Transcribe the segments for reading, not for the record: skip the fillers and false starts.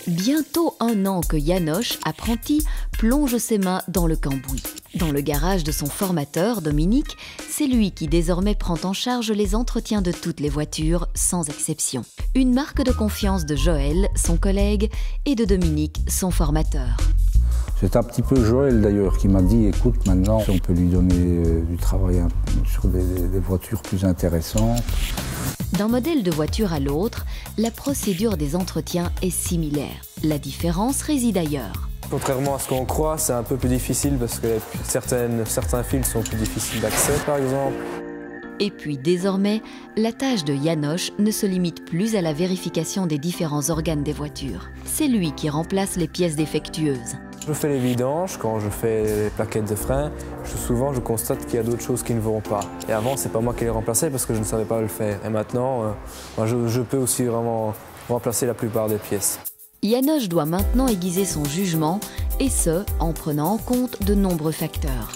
Bientôt 1 an que János, apprenti, plonge ses mains dans le cambouis. Dans le garage de son formateur, Dominique, c'est lui qui désormais prend en charge les entretiens de toutes les voitures, sans exception. Une marque de confiance de Joël, son collègue, et de Dominique, son formateur. C'est un petit peu Joël d'ailleurs qui m'a dit « Écoute, maintenant on peut lui donner du travail sur des voitures plus intéressantes ». D'un modèle de voiture à l'autre, la procédure des entretiens est similaire. La différence réside ailleurs. Contrairement à ce qu'on croit, c'est un peu plus difficile parce que certains fils sont plus difficiles d'accès par exemple. Et puis désormais, la tâche de János ne se limite plus à la vérification des différents organes des voitures. C'est lui qui remplace les pièces défectueuses. Je fais les vidanges, quand je fais les plaquettes de frein, souvent je constate qu'il y a d'autres choses qui ne vont pas. Et avant, c'est pas moi qui les remplaçais parce que je ne savais pas le faire. Et maintenant, je peux aussi vraiment remplacer la plupart des pièces. János doit maintenant aiguiser son jugement, et ce, en prenant en compte de nombreux facteurs.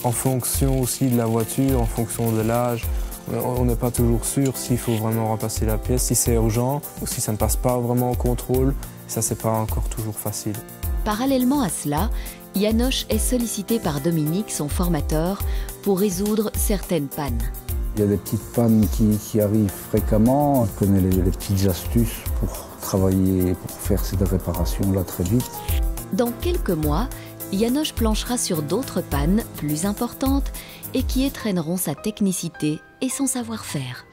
En fonction aussi de la voiture, en fonction de l'âge, on n'est pas toujours sûr s'il faut vraiment remplacer la pièce, si c'est urgent ou si ça ne passe pas vraiment au contrôle. Ça, c'est pas encore toujours facile. Parallèlement à cela, János est sollicité par Dominique, son formateur, pour résoudre certaines pannes. Il y a des petites pannes qui arrivent fréquemment. Je connais les petites astuces pour travailler, pour faire ces réparations-là très vite. Dans quelques mois, János planchera sur d'autres pannes plus importantes et qui étrenneront sa technicité et son savoir-faire.